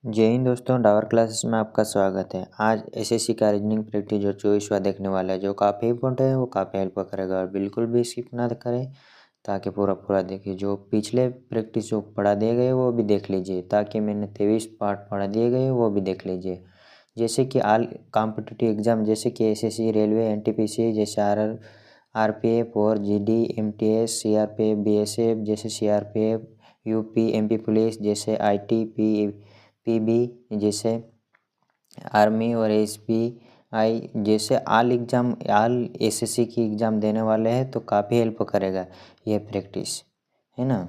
जय हिंद दोस्तों, डावर क्लासेस में आपका स्वागत है। आज एसएससी का रीजनिंग प्रैक्टिस जो 24वां देखने वाला है, जो काफ़ी इंपॉर्टेंट है, वो काफ़ी हेल्प करेगा और बिल्कुल भी स्किप ना करें ताकि पूरा देखिए। जो पिछले प्रैक्टिस जो पढ़ा दिए गए वो भी देख लीजिए, ताकि मैंने 23 पार्ट पढ़ा दिए गए वो भी देख लीजिए। जैसे कि आल कॉम्पिटिटिव एग्जाम जैसे कि एसएससी, रेलवे, एनटीपीसी जैसे आरपीएफ और जीडी, एमटीएस, सीआरपीएफ, बीएसएफ जैसे सीआरपीएफ, यूपी, एमपी पुलिस जैसे आईटी, पीबी जैसे आर्मी और एसबीआई जैसे आल एसएससी की एग्ज़ाम देने वाले हैं, तो काफ़ी हेल्प करेगा ये प्रैक्टिस, है ना।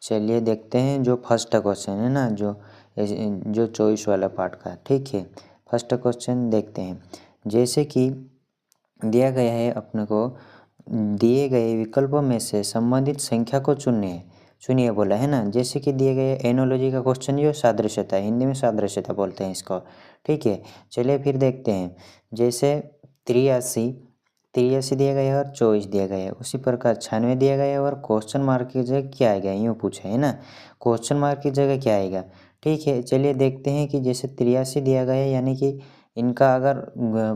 चलिए देखते हैं जो फर्स्ट क्वेश्चन है ना, जो 24 वाला पार्ट का, ठीक है। फर्स्ट क्वेश्चन देखते हैं। जैसे कि दिया गया है अपने को, दिए गए विकल्पों में से संबंधित संख्या को चुनिए बोला है ना। जैसे कि दिए गए एनोलॉजी का क्वेश्चन, जो सादृश्यता, हिंदी में सादृश्यता बोलते हैं इसको, ठीक है। चलिए फिर देखते हैं। जैसे 83 दिया गया है और 24 दिया गया है, उसी प्रकार 96 दिया गया है और क्वेश्चन मार्क की जगह क्या आएगा, यूँ पूछा है ना। क्वेश्चन मार्क की जगह क्या आएगा, ठीक है। चलिए देखते हैं कि जैसे 83 दिया गया है, यानी कि इनका अगर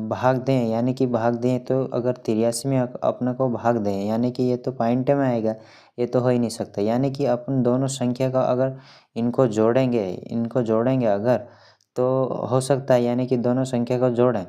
भाग दें, यानी कि भाग दें, तो अगर 83 में अपने को भाग दें, यानी कि ये तो पॉइंट में आएगा, ये तो हो ही नहीं सकता। यानी कि अपन दोनों संख्या का अगर इनको जोड़ेंगे अगर, तो हो सकता है, यानी कि दोनों संख्या को जोड़ें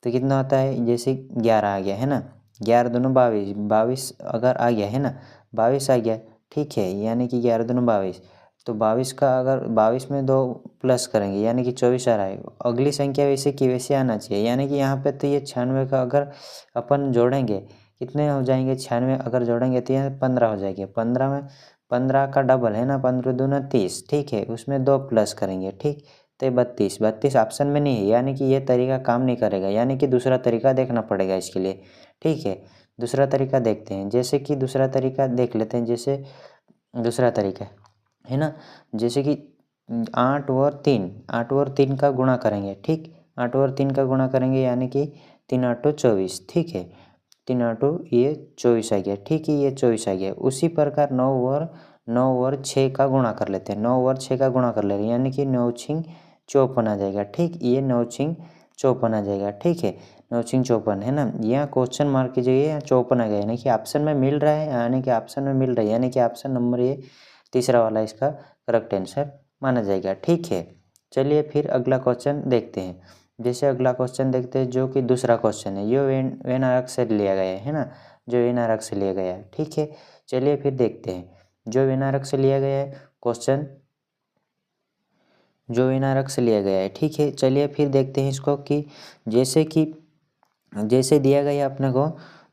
तो कितना होता है। जैसे 11 आ गया है ना, 11 दूनी 22, 22 अगर आ गया है ना, 22 आ गया, ठीक है। यानी कि 11 दूनी 22, तो 22 का अगर 22 में 2 प्लस करेंगे, यानी कि 24 आ रहा है। अगली संख्या वैसे की वैसे आना चाहिए, यानी कि यहाँ पे तो ये 96 का अगर अपन जोड़ेंगे, कितने हो जाएंगे, 96 अगर जोड़ेंगे तो यहाँ 15 हो जाएंगे। 15 में 15 का डबल है ना, 15 दूना 30, ठीक है। उसमें 2 प्लस करेंगे, ठीक, तो 32 ऑप्शन में नहीं है, यानी कि ये तरीका काम नहीं करेगा, यानी कि दूसरा तरीका देखना पड़ेगा इसके लिए, ठीक है। दूसरा तरीका देखते हैं। जैसे कि दूसरा तरीका देख लेते हैं। जैसे दूसरा तरीका है ना, जैसे कि 8 और 3 का गुणा करेंगे, ठीक। 8 और 3 का गुणा करेंगे, यानी कि 3 8 24, ठीक है। 3 8 ये 24 आ गया, ठीक है, ये 24 आ गया। उसी प्रकार 9 और 6 का गुणा कर लेते हैं, 9 और 6 का गुणा कर लेते हैं, यानी कि 9 6 54 आ जाएगा, ठीक। ये 9 6 54 आ जाएगा, ठीक है। 9 6 54 है ना। यहाँ क्वेश्चन मार्क की जगह यहाँ 54 आ गया, यानी कि ऑप्शन में मिल रहा है, यानी कि ऑप्शन में मिल रहा है, यानी कि ऑप्शन नंबर ये तीसरा वाला इसका करेक्ट आंसर माना जाएगा, ठीक है। चलिए फिर अगला क्वेश्चन देखते हैं। जैसे अगला क्वेश्चन देखते हैं, जो कि दूसरा क्वेश्चन है, ये वेन आर्क से लिया गया है ना, जो वेन आर्क से लिया गया है, ठीक है। चलिए फिर देखते हैं। जो वेन आर्क से लिया गया है क्वेश्चन, जो वेन आर्क से लिया गया है, ठीक है। चलिए फिर देखते हैं इसको कि जैसे दिया गया अपने को,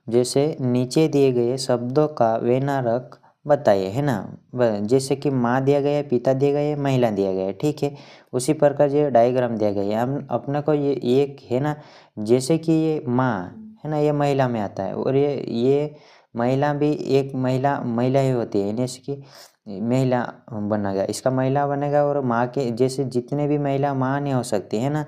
जैसे नीचे दिए गए शब्दों का वेनारक बताइए, है ना। जैसे कि माँ दिया गया है, पिता दिया गया है, महिला दिया गया है, ठीक है। उसी प्रकार ये डायग्राम दिया गया है। हम अपने को ये एक है ना, जैसे कि ये माँ है ना, ये महिला में आता है, और ये महिला भी एक महिला ही होती है, जैसे कि महिला बनेगा, इसका महिला बनेगा। और माँ के जैसे जितने भी महिला माँ नहीं हो सकती है ना,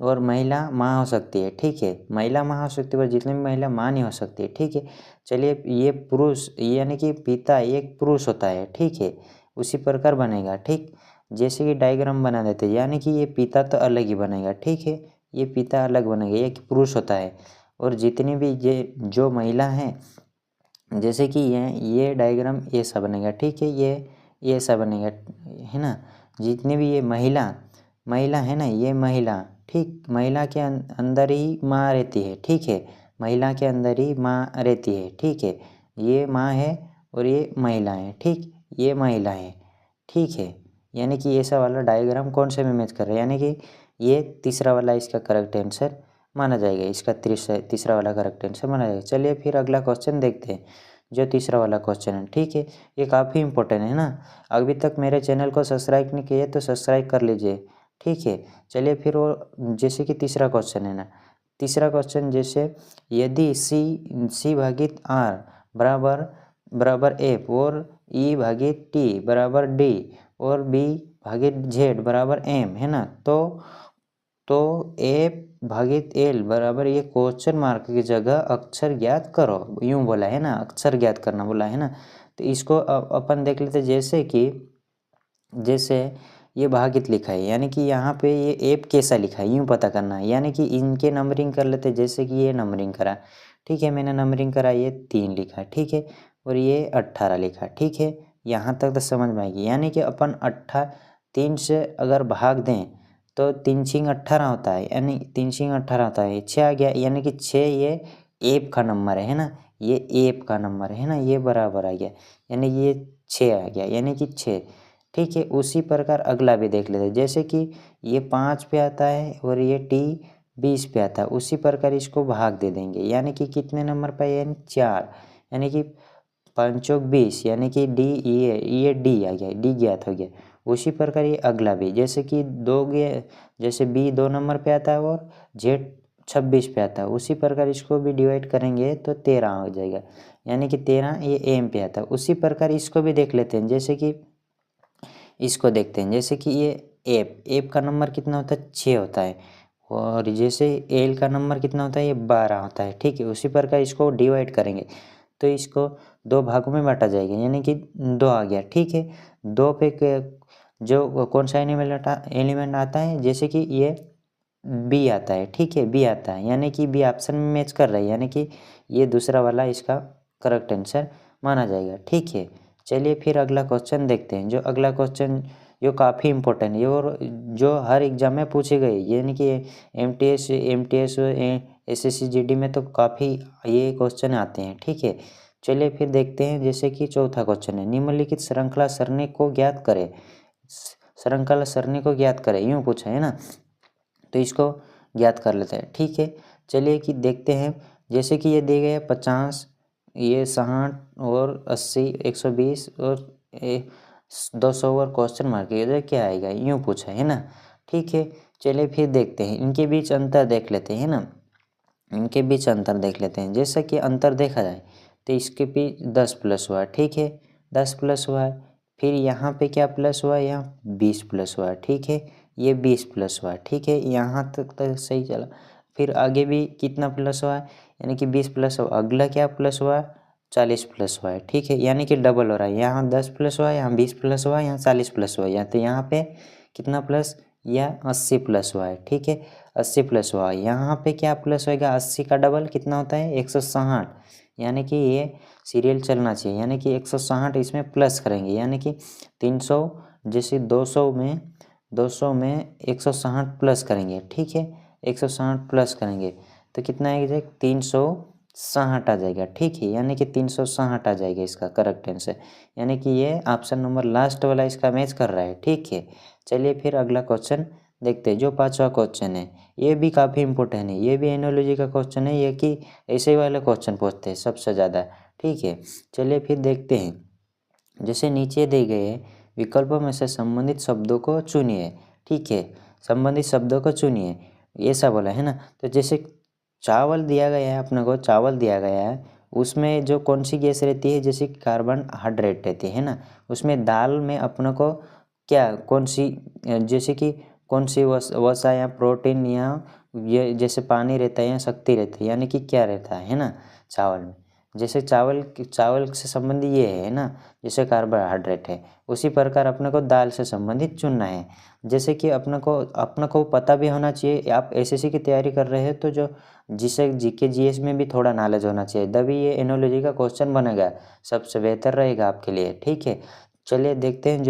और महिला माँ हो सकती है, ठीक है। महिला माँ हो सकती है, पर जितने भी महिला माँ नहीं हो सकती है, ठीक है। चलिए ये पुरुष, यानी कि पिता एक पुरुष होता है, ठीक है। उसी प्रकार बनेगा, ठीक। जैसे कि डायग्राम बना देते हैं, यानी कि ये पिता तो अलग ही बनेगा, ठीक है। ये पिता अलग बनेगा, ये पुरुष होता है। और जितनी भी ये जो महिला हैं, जैसे कि ये डायग्राम ऐसा बनेगा, ठीक है। ये ऐसा बनेगा, है ना। जितनी भी ये महिला है ना, ये महिला, ठीक। महिला के अंदर ही माँ रहती है, ठीक है। महिला के अंदर ही माँ रहती है, ठीक है। ये माँ है और ये महिला है, ठीक। ये महिला है, ठीक है। यानी कि ऐसा वाला डायग्राम कौन से में मैच कर रहा है, यानी कि ये तीसरा वाला इसका करेक्ट आंसर माना जाएगा, इसका तीसरा वाला करेक्ट आंसर माना जाएगा। चलिए फिर अगला क्वेश्चन देखते हैं, जो तीसरा वाला क्वेश्चन है, ठीक है। ये काफ़ी इंपॉर्टेंट है ना। अभी तक मेरे चैनल को सब्सक्राइब नहीं किए तो सब्सक्राइब कर लीजिए, ठीक है। चलिए फिर वो जैसे कि तीसरा क्वेश्चन है ना, तीसरा क्वेश्चन जैसे यदि सी भागित आर बराबर बराबर एफ, और ई भागित टी बराबर डी, और बी भागित जेड बराबर एम, है ना, तो ए भागित एल बराबर, ये क्वेश्चन मार्क की जगह अक्षर ज्ञात करो, यूँ बोला है ना, अक्षर ज्ञात करना बोला है ना। तो इसको अपन देख लेते, जैसे ये भागित लिखा है, यानी कि यहाँ पे ये एप कैसा लिखा है यूँ पता करना है। यानी कि इनके नंबरिंग कर लेते, जैसे कि ये नंबरिंग करा, ठीक है, मैंने नंबरिंग करा, ये 3 लिखा, ठीक है, और ये 18 लिखा, ठीक है, यहाँ तक तो समझ में आएगी। यानी कि अपन 3 से अगर भाग दें तो 3 छींग 18 होता है, यानी 3 छींग 18 होता है, 6 आ गया, यानी कि 6 ये एप का नंबर है ना, ये एप का नंबर है ना, ये बराबर आ गया, यानी ये 6 आ गया, यानी कि 6, ठीक है। उसी प्रकार अगला भी देख लेते हैं, जैसे कि ये 5 पे आता है और ये टी 20 पे आता है, उसी प्रकार इसको भाग दे देंगे, यानी कि कितने नंबर पे, यानी 4, यानी कि 5 चौक 20, यानी कि डी, ये डी आ गया, डी ज्ञात हो गया। उसी प्रकार ये अगला भी, जैसे कि 2 गया, जैसे बी 2 नंबर पे आता है और जेड 26 पे आता है, उसी प्रकार इसको भी डिवाइड करेंगे तो 13 हो जाएगा, यानी कि 13 ये एम पे आता है। उसी प्रकार इसको भी देख लेते हैं, जैसे कि इसको देखते हैं, जैसे कि ये एप का नंबर कितना होता है, 6 होता है, और जैसे एल का नंबर कितना होता है, ये 12 होता है, ठीक है। उसी प्रकार इसको डिवाइड करेंगे तो इसको 2 भागों में बांटा जाएगा, यानी कि 2 आ गया, ठीक है। 2 पे जो कौन सा एलिमेंट आता है, जैसे कि ये बी आता है, ठीक है, बी आता है, यानी कि बी ऑप्शन में मैच कर रहा है, यानी कि ये दूसरा वाला इसका करेक्ट आंसर माना जाएगा, ठीक है। चलिए फिर अगला क्वेश्चन देखते हैं। जो अगला क्वेश्चन जो काफ़ी इम्पोर्टेंट है और जो हर एग्जाम में पूछे गए, यानी कि एमटीएस एसएससी जीडी में तो काफ़ी ये क्वेश्चन आते हैं, ठीक है। चलिए फिर देखते हैं, जैसे कि चौथा क्वेश्चन है, निम्नलिखित श्रृंखला सरणी को ज्ञात करें, श्रृंखला सरणी को ज्ञात करें, यूँ पूछा है ना, तो इसको ज्ञात कर लेते हैं, ठीक है। चलिए कि देखते हैं, जैसे कि ये दिए गए 50, ये 60 और 80, 120 और 200 और क्वेश्चन मार्क, इधर क्या आएगा, यूँ पूछा है ना, ठीक है। चलिए फिर देखते हैं, इनके बीच अंतर देख लेते हैं ना, इनके बीच अंतर देख लेते हैं। जैसा कि अंतर देखा जाए तो इसके बीच 10 प्लस हुआ, ठीक है, 10 प्लस हुआ है, फिर यहाँ पे क्या प्लस हुआ, यहाँ 20 प्लस हुआ, ठीक है, ये 20 प्लस हुआ, ठीक है, यहाँ तक तो सही चला। फिर आगे भी कितना प्लस हुआ है, यानी कि 20 प्लस हुआ, अगला क्या प्लस हुआ, 40 प्लस हुआ है, ठीक है, यानी कि डबल हो रहा है, यहाँ 10 प्लस हुआ, यहाँ 20 प्लस हुआ, यहाँ 40 प्लस हुआ, यहाँ तो यहाँ पे कितना प्लस, या 80 प्लस हुआ है, ठीक है, 80 प्लस हुआ, यहाँ पे क्या प्लस होएगा, 80 का डबल कितना होता है, 160, यानी कि ये सीरियल चलना चाहिए, यानी कि 160 इसमें प्लस करेंगे, यानी कि 300, जैसे 200 में 160 प्लस करेंगे, ठीक है, 160 प्लस करेंगे तो कितना आएगा, 360 आ जाएगा, ठीक है, यानी कि 360 आ जाएगा इसका करेक्ट आंसर, यानी कि ये ऑप्शन नंबर लास्ट वाला इसका मैच कर रहा है, ठीक है। चलिए फिर अगला क्वेश्चन देखते हैं, जो 5वां क्वेश्चन है, ये भी काफ़ी इंपॉर्टेंट है, ये भी एनोलॉजी का क्वेश्चन है, ये कि ऐसे वाले क्वेश्चन पूछते हैं सबसे ज़्यादा, ठीक है। चलिए फिर देखते हैं, जैसे नीचे दिए गए विकल्पों में से संबंधित शब्दों को चुनिए, ठीक है, संबंधित शब्दों को चुनिए, ऐसा बोला है ना। तो जैसे चावल दिया गया है, अपने को चावल दिया गया है, उसमें जो कौन सी गैस रहती है, जैसे कार्बोहाइड्रेट रहती है ना। उसमें दाल में अपने को क्या कौन सी, जैसे कि कौन सी वसा या प्रोटीन या ये जैसे पानी रहता है या शक्ति रहती है, यानी कि क्या रहता है ना चावल में। जैसे चावल से संबंधित ये है ना, जैसे कार्बोहाइड्रेट है, उसी प्रकार अपने को दाल से संबंधित चुनना है। जैसे कि अपने को पता भी होना चाहिए, आप एसएससी की तैयारी कर रहे हैं तो जो जिसे जीके जीएस में भी थोड़ा नॉलेज होना चाहिए, तभी ये एनोलॉजी का क्वेश्चन बनेगा, सबसे बेहतर रहेगा आपके लिए, ठीक है। चलिए देखते हैं,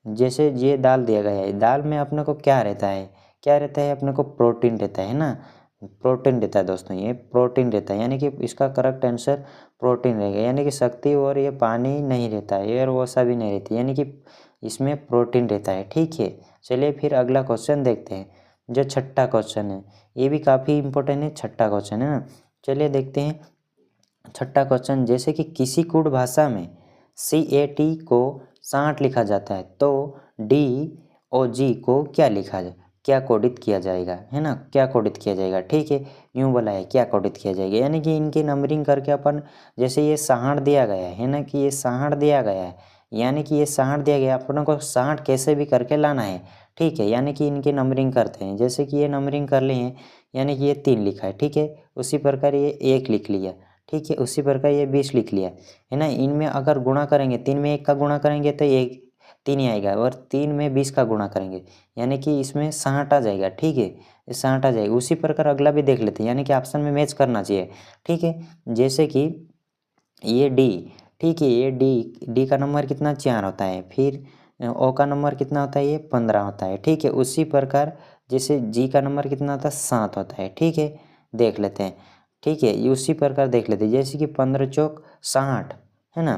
जैसे ये दाल दिया गया है, दाल में अपने को क्या रहता है, अपने को प्रोटीन रहता है ना, प्रोटीन रहता है दोस्तों, ये प्रोटीन रहता है, यानी कि इसका करेक्ट आंसर प्रोटीन रहेगा, यानी कि शक्ति और ये पानी नहीं रहता है, एयर वसा भी नहीं रहती, यानी कि इसमें प्रोटीन रहता है, ठीक है। चलिए फिर अगला क्वेश्चन देखते हैं, जो छठा क्वेश्चन है, ये भी काफ़ी इंपॉर्टेंट है, छठा क्वेश्चन है ना। चलिए देखते हैं छठा क्वेश्चन, जैसे कि किसी कूट भाषा में CAT को 60 लिखा जाता है तो DOG को क्या कोडित किया जाएगा, है ना, क्या कोडित किया जाएगा, ठीक है, यूँ बोला है क्या कोडित किया जाएगा, यानी कि इनकी नंबरिंग करके अपन, जैसे ये 60 दिया गया है ना, कि ये 60 दिया गया है, यानी कि ये 60 दिया गया, अपनों को 60 कैसे भी करके लाना है, ठीक है, यानी कि इनकी नंबरिंग करते हैं। जैसे कि ये नंबरिंग कर लिए हैं, यानी कि ये 3 लिखा है, ठीक है, उसी प्रकार ये 1 लिख लिया, ठीक है, उसी प्रकार ये 20 लिख लिया, है ना। इनमें अगर गुणा करेंगे, 3 में 1 का गुणा करेंगे तो 1, 3 ही आएगा और 3 में 20 का गुणा करेंगे यानी कि इसमें 60 आ जाएगा। ठीक है, 60 आ जाएगा। उसी प्रकार अगला भी देख लेते हैं, यानी कि ऑप्शन में मैच करना चाहिए। ठीक है, जैसे कि ये डी, ठीक है, ये डी का नंबर कितना 4 होता है, फिर ओ का नंबर कितना होता है, ये 15 होता है। ठीक है, उसी प्रकार जैसे जी का नंबर कितना होता है, 7 होता है। ठीक है, देख लेते हैं। ठीक है, ये उसी प्रकार देख लेते हैं, जैसे कि 15 चौक 60 है ना,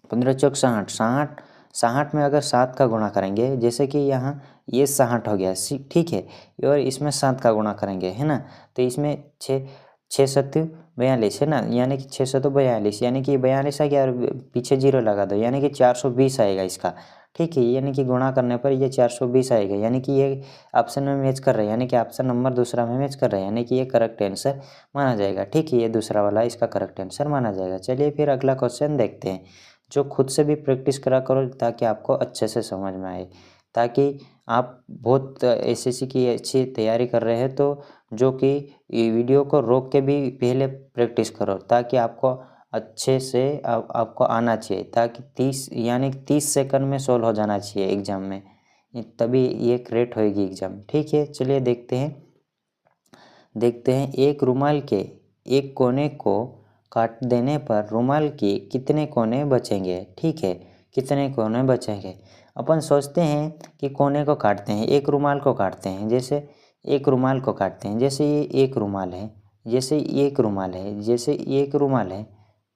15 चौक 60, 60 में अगर 7 का गुणा करेंगे, जैसे कि यहाँ ये 60 हो गया। ठीक है, और इसमें 7 का गुणा करेंगे है ना, तो इसमें 6 6 42 है ना, यानी कि 642 यानी कि 42 आ गया और पीछे 0 लगा दो, यानी कि 420 आएगा इसका। ठीक है, यानी कि गुणा करने पर ये 420 आएगा, यानी कि ये ऑप्शन में मैच कर रहा है, यानी कि ऑप्शन नंबर दूसरा में मैच कर रहा है, यानी कि ये करेक्ट आंसर माना जाएगा। ठीक है, ये दूसरा वाला इसका करेक्ट आंसर माना जाएगा। चलिए फिर अगला क्वेश्चन देखते हैं, जो खुद से भी प्रैक्टिस करा करो ताकि आपको अच्छे से समझ में आए, ताकि आप बहुत एसएससी की अच्छी तैयारी कर रहे हैं तो जो कि वीडियो को रोक के भी पहले प्रैक्टिस करो, ताकि आपको अच्छे से आपको आना चाहिए, ताकि 30 सेकंड में सोल्व हो जाना चाहिए एग्ज़ाम में, तभी ये क्रेट होएगी एग्ज़ाम। ठीक है, चलिए देखते हैं एक रुमाल के एक कोने को काट देने पर रुमाल के कितने कोने बचेंगे। ठीक है, कितने कोने बचेंगे। अपन सोचते हैं कि कोने को काटते हैं, एक रुमाल को काटते हैं, जैसे एक रुमाल को काटते हैं, जैसे ये एक रुमाल है, जैसे एक रुमाल है, जैसे एक रुमाल है,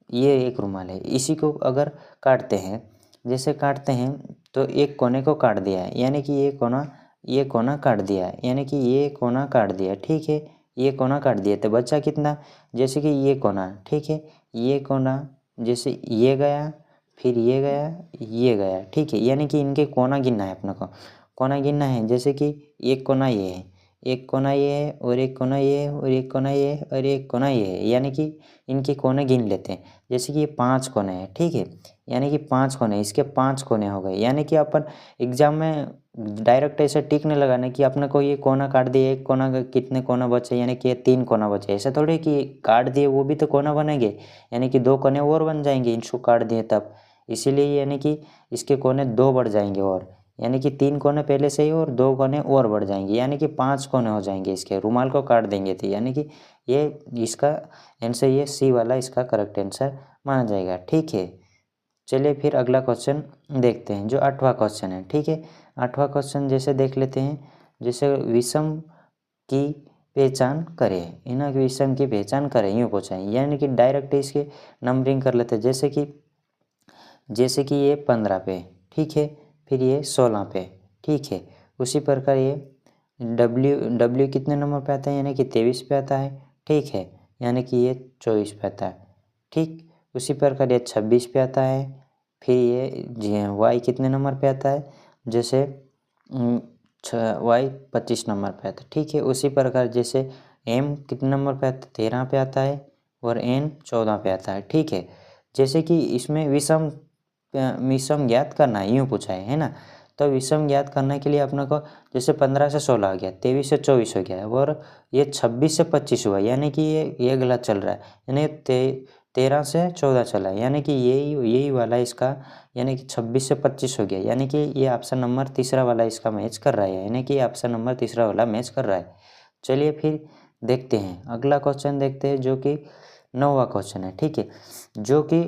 ये एक रुमाल है, इसी को अगर काटते हैं, जैसे काटते हैं तो एक कोने को काट दिया है, यानी कि ये कोना काट दिया है, यानी कि ये कोना काट दिया। ठीक है, ये कोना काट दिया तो बचा कितना, जैसे कि ये कोना। ठीक है, ये कोना जैसे ये गया, फिर ये गया, ये गया। ठीक है, यानी कि इनके कोना गिनना है अपने को, कोना गिनना है, जैसे कि एक कोना ये है, एक कोना ये है, और एक कोना ये है, और एक कोना ये है, और एक कोना ये है, यानी कि इनके कोने गिन लेते हैं, जैसे कि ये 5 कोने हैं। ठीक है, यानी कि 5 कोने, इसके 5 कोने हो गए, यानी कि अपन एग्जाम में डायरेक्ट ऐसे टिक नहीं लगाना कि अपने को ये कोना काट दिए, एक कोना का कितने कोना बचे, यानी कि 3 कोना बचे, ऐसा थोड़ी कि काट दिए वो भी तो कोना बनेंगे, यानी कि 2 कोने और बन जाएंगे इसको काट दिए तब, इसीलिए यानी कि इसके कोने 2 बढ़ जाएंगे, और यानी कि 3 कोने पहले से ही और 2 कोने और बढ़ जाएंगे, यानी कि 5 कोने हो जाएंगे इसके, रुमाल को काट देंगे तो, यानी कि ये इसका आंसर, ये सी वाला इसका करेक्ट आंसर माना जाएगा। ठीक है, चलिए फिर अगला क्वेश्चन देखते हैं, जो 8वां क्वेश्चन है। ठीक है, 8वां क्वेश्चन जैसे देख लेते हैं, जैसे विषम की पहचान करें, इन्हें विषम की पहचान करें, यूँ पूछा है, यानी कि डायरेक्ट इसके नंबरिंग कर लेते हैं, जैसे कि ये 15 पे, ठीक है, फिर ये 16 पे। ठीक है, उसी प्रकार ये डब्ल्यू कितने नंबर पे आता है, यानी कि 23 पे आता है। ठीक है, यानी कि ये 24 पे आता है। ठीक, उसी प्रकार ये 26 पे आता है, फिर ये वाई कितने नंबर पे आता है, जैसे वाई 25 नंबर पे आता है। ठीक है, उसी प्रकार जैसे एम कितने नंबर पे आता है, 13 पे आता है, और एन 14 पे आता है। ठीक है, जैसे कि इसमें विषम ज्ञात करना है, यूँ पूछा है ना, तो विषम ज्ञात करने के लिए अपने को जैसे 15 से 16 हो गया, 23 से 24 हो गया, और ये 26 से 25 हुआ, यानी कि ये गलत चल रहा है, यानी 13 से 14 चला है, यानी कि यही वाला इसका, यानी कि 26 से 25 हो गया, यानी कि ये ऑप्शन नंबर तीसरा वाला इसका मैच कर रहा है, यानी कि ऑप्शन नंबर तीसरा वाला मैच कर रहा है। चलिए फिर देखते हैं अगला क्वेश्चन देखते हैं, जो कि 9वां क्वेश्चन है। ठीक है, जो कि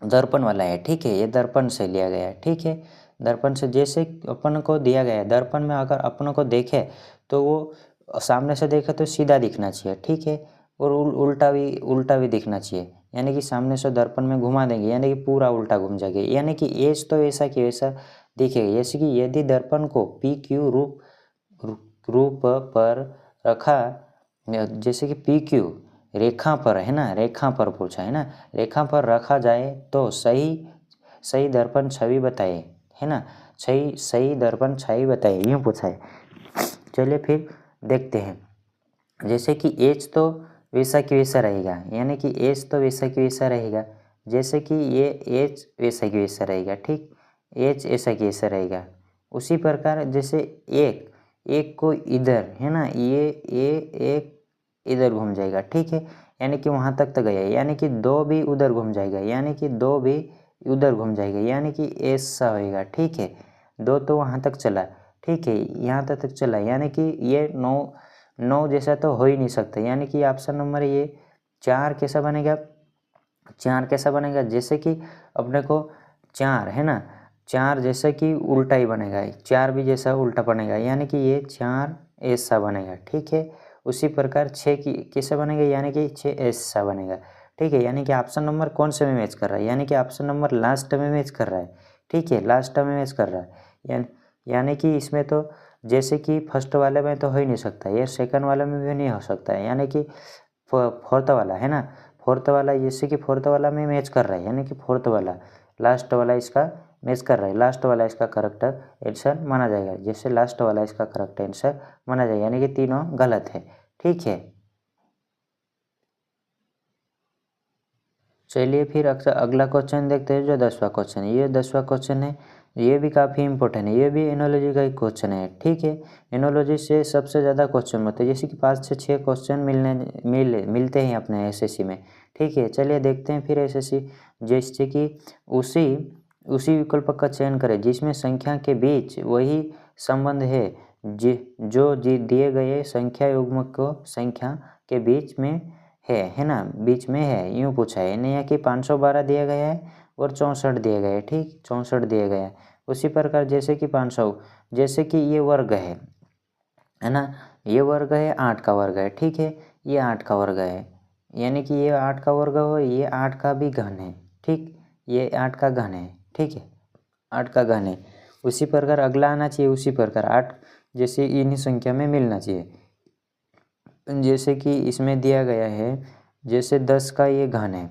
दर्पण वाला है। ठीक है, ये दर्पण से लिया गया है। ठीक है, दर्पण से जैसे अपन को दिया गया है, दर्पण में अगर अपनों को देखे तो वो सामने से देखे तो सीधा दिखना चाहिए। ठीक है, और उल्टा भी दिखना चाहिए, यानी कि सामने से दर्पण में घुमा देंगे, यानी कि पूरा उल्टा घूम जाएगा, यानी कि एज तो ऐसा कि वैसा दिखेगा, जैसे कि यदि दर्पण को पी क्यू रूप पर रखा, जैसे कि पी क्यू रेखा पर है ना, रेखा पर पूछा है ना, रेखा पर रखा जाए तो सही दर्पण छवि बताए, है ना, सही दर्पण छवि बताए, यूँ पूछा है। चलिए फिर देखते हैं, जैसे कि एच तो वैसा कि वैसा रहेगा, यानी कि एच तो वैसा कि वैसा रहेगा, जैसे कि ये एच वैसा कि वैसा रहेगा। ठीक, एच ऐसा कि ऐसा रहेगा। उसी प्रकार जैसे एक को इधर है ना, ये एक इधर घूम जाएगा। ठीक है, यानी कि वहाँ तक तो गया, यानी कि 2 भी उधर घूम जाएगा, यानी कि 2 भी उधर घूम जाएगा, यानी कि ऐसा होएगा। ठीक है, 2 तो वहाँ तक चला, ठीक है, यहाँ तक चला, यानी कि ये 9 जैसा तो हो ही नहीं सकता, यानी कि ऑप्शन नंबर ये 4 कैसा बनेगा, 4 कैसा बनेगा, जैसे कि अपने को 4 है ना, 4 जैसे कि उल्टा ही बनेगा, 4 भी जैसा उल्टा बनेगा, यानी कि ये 4 ऐसा बनेगा। ठीक है, उसी प्रकार 6 की कैसे बनेगा, यानी कि 6 ऐसा बनेगा। ठीक है, यानी कि ऑप्शन नंबर कौन से में मैच कर रहा है, यानी कि ऑप्शन नंबर लास्ट में मैच कर रहा है। ठीक है, लास्ट में मैच कर रहा है, यानी कि इसमें तो जैसे कि फर्स्ट वाले में तो हो ही नहीं सकता, ये सेकंड वाले में भी नहीं हो सकता है, यानी कि फोर्थ वाला है ना, फोर्थ वाला जैसे कि फोर्थ वाला में मैच कर रहा है, यानी कि फोर्थ वाला लास्ट वाला इसका मैच कर रहा है, लास्ट वाला इसका करेक्ट आंसर माना जाएगा, जैसे लास्ट वाला इसका करेक्ट आंसर माना जाएगा, यानी कि तीनों गलत है। ठीक है, चलिए फिर अगला क्वेश्चन देखते हैं, जो 10वां क्वेश्चन है। ये 10वां क्वेश्चन है, ये भी काफ़ी इंपॉर्टेंट है, ये भी एनोलॉजी का एक क्वेश्चन है। ठीक है, एनोलॉजी से सबसे ज़्यादा क्वेश्चन होते हैं, जैसे कि 5 से 6 क्वेश्चन मिलते हैं अपने एसएससी में। ठीक है, चलिए देखते हैं फिर एसएससी, जैसे कि उसी उसी विकल्प का चयन करें जिसमें संख्या के बीच वही संबंध है जो दिए गए संख्या युग्म को संख्या के बीच में है ना, बीच में है, यूँ पूछा है, नहीं है कि 512 दिया गया है और 64 दिया गया है। ठीक, 64 दिया गया है। उसी प्रकार जैसे कि 500, जैसे कि ये वर्ग है ना, ये वर्ग है, 8 का वर्ग है। ठीक है, ये 8 का वर्ग है, यानी कि ये 8 का वर्ग हो, ये 8 का भी घन है। ठीक, ये 8 का घन है। ठीक है, 8 का घन है। उसी प्रकार अगला आना चाहिए, उसी प्रकार 8 जैसे इन्हीं संख्या में मिलना चाहिए, जैसे कि इसमें दिया गया है, जैसे 10 का ये घन है,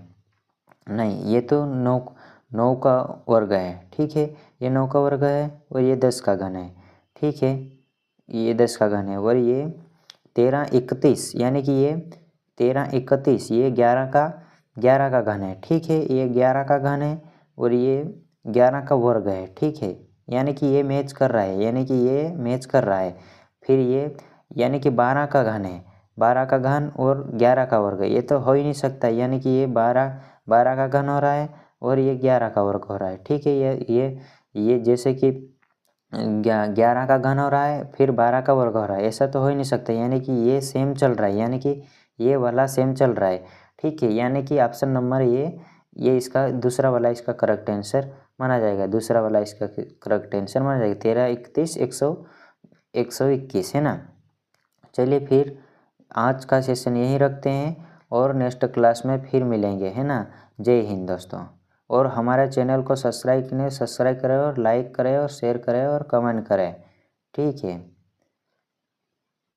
नहीं ये तो 9 का वर्ग है। ठीक है, ये 9 का वर्ग है और ये 10 का घन है। ठीक है, ये 10 का घन है और ये 13 31, यानी कि ये 13 31, ये 11 का घन है। ठीक है, ये 11 का घन है और ये 11 का वर्ग है। ठीक है, यानी कि ये मैच कर रहा है, यानी कि ये मैच कर रहा है। फिर ये यानी कि 12 का घन है, 12 का घन और 11 का वर्ग, ये तो हो ही नहीं सकता, यानी कि ये 12 का घन हो रहा है और ये 11 का वर्ग हो रहा है। ठीक है, ये जैसे कि 11 का घन हो रहा है फिर 12 का वर्ग हो रहा है, ऐसा तो हो ही नहीं सकता, यानी कि ये सेम चल रहा है, यानी कि ये वाला सेम चल रहा है। ठीक है, यानी कि ऑप्शन नंबर ये इसका दूसरा वाला इसका करेक्ट आंसर माना जाएगा, दूसरा वाला इसका करेक्ट आंसर माना जाएगा, 13 31 121 है ना। चलिए फिर आज का सेशन यहीं रखते हैं और नेक्स्ट क्लास में फिर मिलेंगे, है ना। जय हिंद दोस्तों, और हमारे चैनल को सब्सक्राइब करें और लाइक करें और शेयर करें और कमेंट करें। ठीक है।